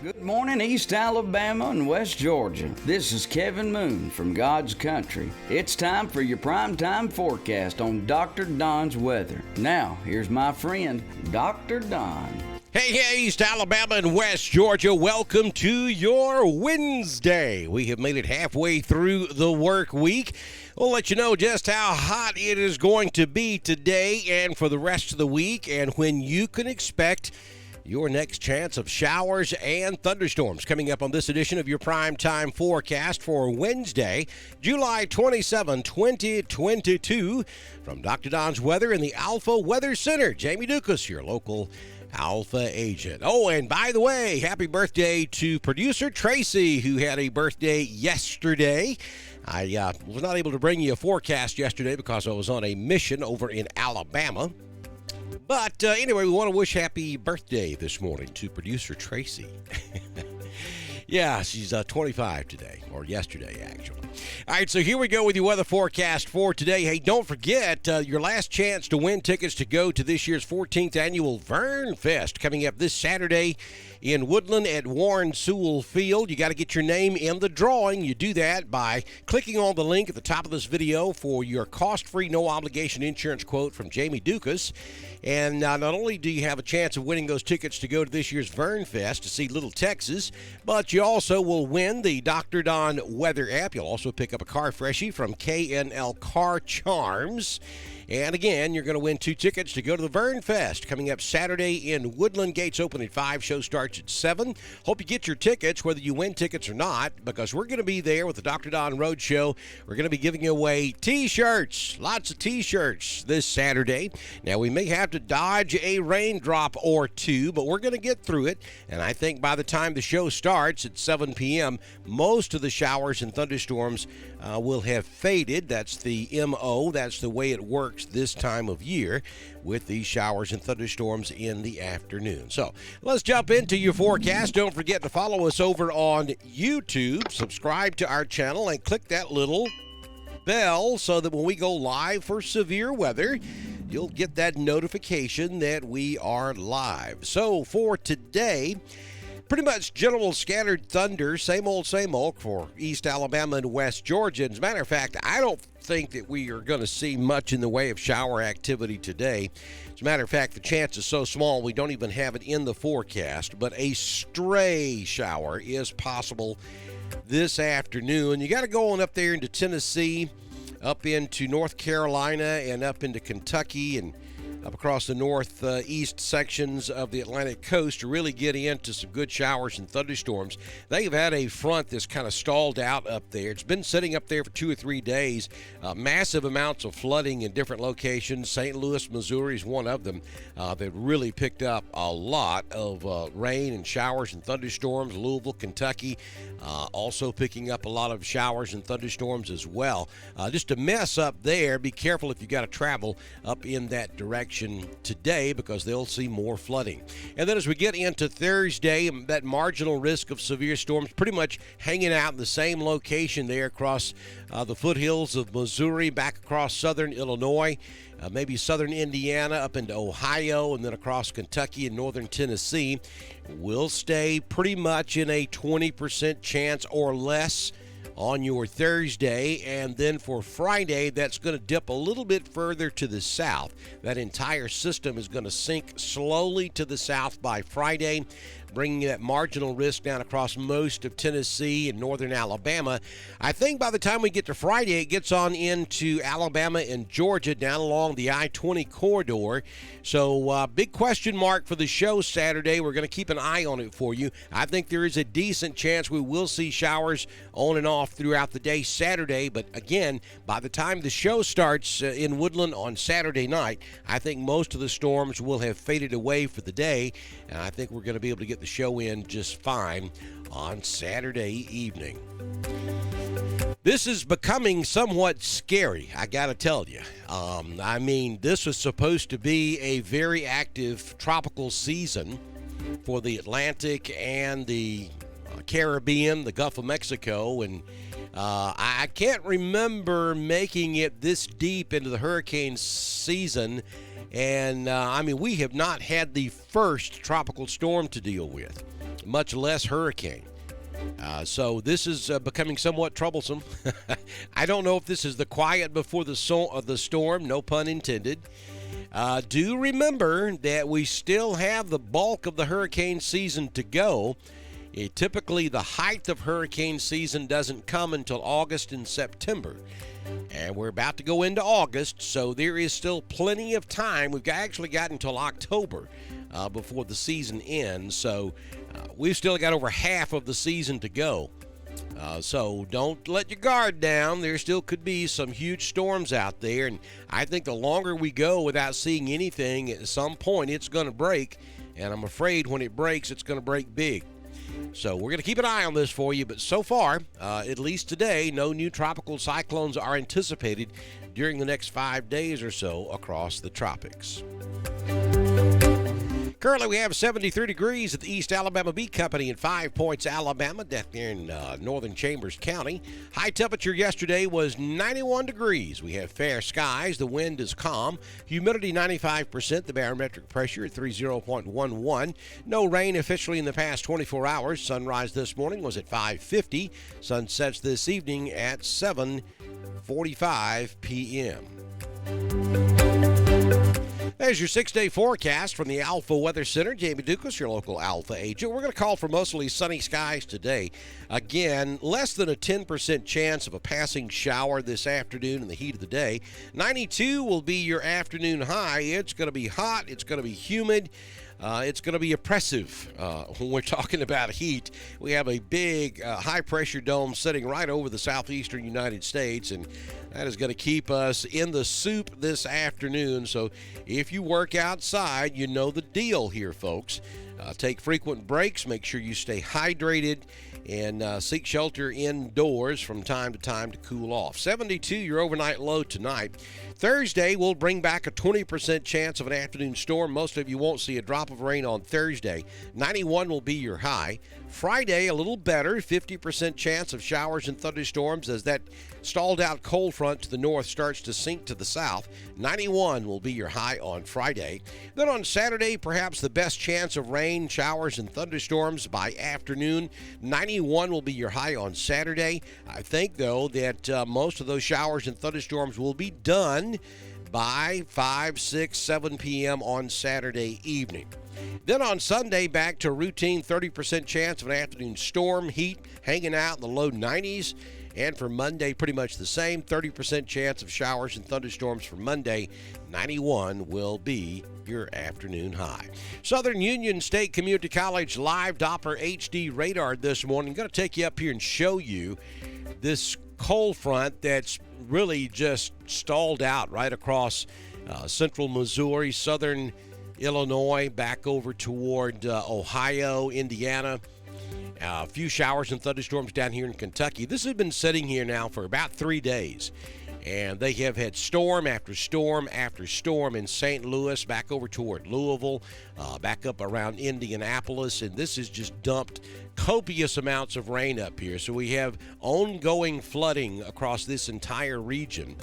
Good morning, East Alabama and West Georgia. This is Kevin Moon from God's Country. It's time for your primetime forecast on Dr. Don's weather. Now, here's my friend, Dr. Don. Hey, East Alabama and West Georgia, welcome to your Wednesday. We have made it halfway through the work week. We'll let you know just how hot it is going to be today and for the rest of the week, and when you can expect your next chance of showers and thunderstorms coming up on this edition of your primetime forecast for Wednesday, July 27, 2022. From Dr. Don's Weather in the Alpha Weather Center, Jamie Dukas, your local Alpha agent. Oh, and by the way, happy birthday to producer Tracy, who had a birthday yesterday. I was not able to bring you a forecast yesterday because I was on a mission over in Alabama. But anyway, we want to wish happy birthday this morning to producer Tracy. Yeah, she's 25 today, or yesterday, actually. All right, so here we go with your weather forecast for today. Hey, don't forget your last chance to win tickets to go to this year's 14th annual Vern Fest coming up this Saturday in Woodland at Warren Sewell Field. You got to get your name in the drawing. You do that by clicking on the link at the top of this video for your cost-free, no-obligation insurance quote from Jamie Dukas. And not only do you have a chance of winning those tickets to go to this year's Vern Fest to see Little Texas, but you also will win the Dr. Don Weather app. You'll also pick up a car freshie from K&L Car Charms. And again, you're going to win 2 tickets to go to the Vern Fest coming up Saturday in Woodland. Gates open at 5. Show starts at 7. Hope you get your tickets, whether you win tickets or not, because we're going to be there with the Dr. Don Road Show. We're going to be giving away T-shirts, lots of T-shirts this Saturday. Now, we may have to dodge a raindrop or two, but we're going to get through it. And I think by the time the show starts at 7 p.m., most of the showers and thunderstorms will have faded. That's the MO. That's the way it works this time of year with these showers and thunderstorms in the afternoon. So let's jump into your forecast. Don't forget to follow us over on YouTube. Subscribe to our channel and click that little bell so that when we go live for severe weather, you'll get that notification that we are live. So for today, pretty much general scattered thunder, same old for East Alabama and West Georgia. As a matter of fact, I don't think that we are going to see much in the way of shower activity today. As a matter of fact, the chance is so small we don't even have it in the forecast, but a stray shower is possible this afternoon. You got to go on up there into Tennessee, up into North Carolina, and up into Kentucky, and up across the northeast sections of the Atlantic coast to really get into some good showers and thunderstorms. They've had a front that's kind of stalled out up there. It's been sitting up there for 2 or 3 days. Massive amounts of flooding in different locations. St. Louis, Missouri is one of them that really picked up a lot of rain and showers and thunderstorms. Louisville, Kentucky, also picking up a lot of showers and thunderstorms as well. Just a mess up there. Be careful if you got to travel up in that direction today because they'll see more flooding. And then as we get into Thursday, that marginal risk of severe storms pretty much hanging out in the same location there across the foothills of Missouri, back across southern Illinois, maybe southern Indiana, up into Ohio, and then across Kentucky and northern Tennessee. Will stay pretty much in a 20% chance or less on your Thursday, and then for Friday, that's going to dip a little bit further to the south. That entire system is going to sink slowly to the south by Friday, bringing that marginal risk down across most of Tennessee and northern Alabama. I think by the time we get to Friday, it gets on into Alabama and Georgia down along the I-20 corridor. So big question mark for the show Saturday. We're going to keep an eye on it for you. I think there is a decent chance we will see showers on and off throughout the day Saturday. But again, by the time the show starts in Woodland on Saturday night, I think most of the storms will have faded away for the day. And I think we're going to be able to get the show in just fine on Saturday evening. This is becoming somewhat scary, I gotta tell you. I mean, this was supposed to be a very active tropical season for the Atlantic and the Caribbean, the Gulf of Mexico, and I can't remember making it this deep into the hurricane season. And, I mean, we have not had the first tropical storm to deal with. much less hurricane. So this is becoming somewhat troublesome. I don't know if this is the quiet before the storm, no pun intended. Do remember that we still have the bulk of the hurricane season to go. Typically, the height of hurricane season doesn't come until August and September. And we're about to go into August, so there is still plenty of time. We've actually got until October before the season ends. So we've still got over half of the season to go. So don't let your guard down. There still could be some huge storms out there. And I think the longer we go without seeing anything, at some point it's going to break. And I'm afraid when it breaks, it's going to break big. So we're going to keep an eye on this for you. But so far, at least today, no new tropical cyclones are anticipated during the next 5 days or so across the tropics. Currently, we have 73 degrees at the East Alabama Bee Company in 5 Points, Alabama, down here in northern Chambers County. High temperature yesterday was 91 degrees. We have fair skies. The wind is calm. Humidity 95%. The barometric pressure at 30.11. No rain officially in the past 24 hours. Sunrise this morning was at 5:50. Sun sets this evening at 7:45 p.m. There's your 6-day forecast from the Alpha Weather Center. Jamie Dukas, your local Alpha agent. We're going to call for mostly sunny skies today. Again, less than a 10% chance of a passing shower this afternoon in the heat of the day. 92 will be your afternoon high. It's going to be hot. It's going to be humid. It's going to be oppressive when we're talking about heat. We have a big high-pressure dome sitting right over the southeastern United States, and that is going to keep us in the soup this afternoon. So if you work outside, you know the deal here, folks. Take frequent breaks. Make sure you stay hydrated and seek shelter indoors from time to time to cool off. 72, your overnight low tonight. Thursday, we'll bring back a 20% chance of an afternoon storm. Most of you won't see a drop of rain on Thursday. 91 will be your high. Friday, a little better, 50% chance of showers and thunderstorms as that stalled out cold front to the north starts to sink to the south. 91 will be your high on Friday. Then on Saturday, perhaps the best chance of rain, showers, and thunderstorms by afternoon. 91 will be your high on Saturday. I think, though, that most of those showers and thunderstorms will be done by 5, 6, 7 p.m. on Saturday evening. Then on Sunday, back to routine 30% chance of an afternoon storm, heat hanging out in the low 90s. And for Monday, pretty much the same, 30% chance of showers and thunderstorms for Monday. 91 will be your afternoon high. Southern Union State Community College live Doppler HD radar this morning. I'm going to take you up here and show you this cold front that's really just stalled out right across central Missouri, southern Illinois, back over toward Ohio, Indiana. A few showers and thunderstorms down here in Kentucky. This has been sitting here now for about 3 days. And they have had storm after storm after storm in St. Louis, back over toward Louisville, back up around Indianapolis. And this has just dumped copious amounts of rain up here. So we have ongoing flooding across this entire region.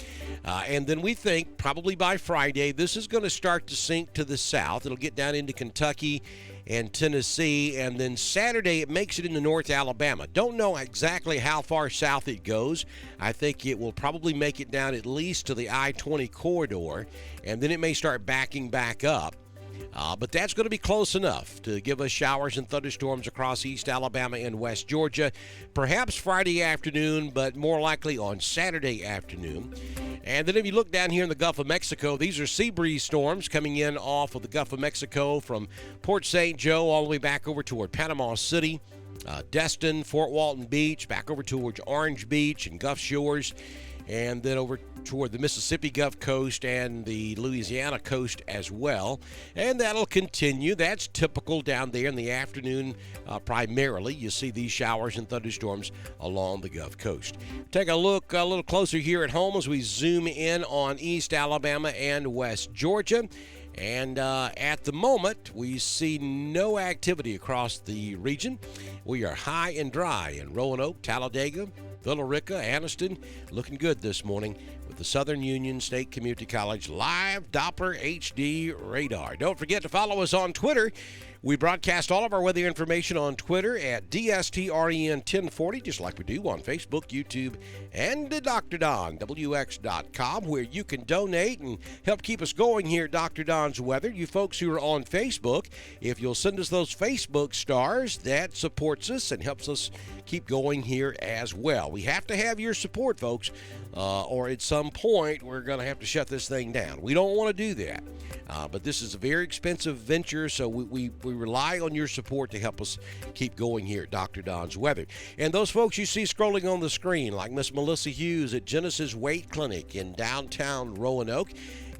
And then we think probably by Friday, this is going to start to sink to the south. It'll get down into Kentucky and Tennessee, and then Saturday it makes it into North Alabama. Don't know exactly how far south it goes. I think it will probably make it down at least to the I-20 corridor, and then it may start backing back up. But that's going to be close enough to give us showers and thunderstorms across East Alabama and West Georgia. Perhaps Friday afternoon, but more likely on Saturday afternoon. And then if you look down here in the Gulf of Mexico, these are sea breeze storms coming in off of the Gulf of Mexico from Port St. Joe all the way back over toward Panama City, Destin, Fort Walton Beach, back over towards Orange Beach and Gulf Shores, and then over toward the Mississippi Gulf Coast and the Louisiana coast as well. And that'll continue. That's typical down there in the afternoon primarily. You see these showers and thunderstorms along the Gulf Coast. Take a look a little closer here at home as we zoom in on East Alabama and West Georgia. And at the moment, we see no activity across the region. We are high and dry in Roanoke, Talladega, Villa Rica, Anniston. Looking good this morning with the Southern Union State Community College live Doppler HD radar. Don't forget to follow us on Twitter. We broadcast all of our weather information on Twitter at DSTREN1040, just like we do on Facebook, YouTube, and DrDonWX.com, where you can donate and help keep us going here at Dr. Don's Weather. You folks who are on Facebook, if you'll send us those Facebook stars, that supports us and helps us keep going here as well. We have to have your support, folks, or at some point we're going to have to shut this thing down. We don't want to do that. But this is a very expensive venture, so we rely on your support to help us keep going here at Dr. Don's Weather. And those folks you see scrolling on the screen, like Miss Melissa Hughes at Genesis Weight Clinic in downtown Roanoke,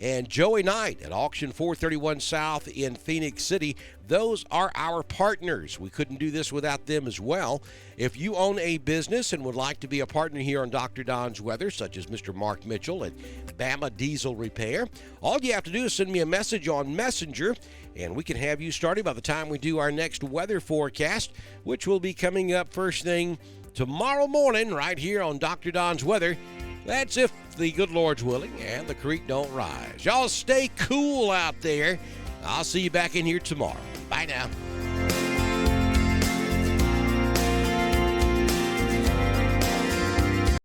and Joey Knight at Auction 431 South in Phoenix City. Those are our partners. We couldn't do this without them as well. If you own a business and would like to be a partner here on Dr. Don's Weather, such as Mr. Mark Mitchell at Bama Diesel Repair, all you have to do is send me a message on Messenger, and we can have you started by the time we do our next weather forecast, which will be coming up first thing tomorrow morning right here on Dr. Don's Weather. That's if the good Lord's willing and the creek don't rise. Y'all stay cool out there. I'll see you back in here tomorrow. Bye now.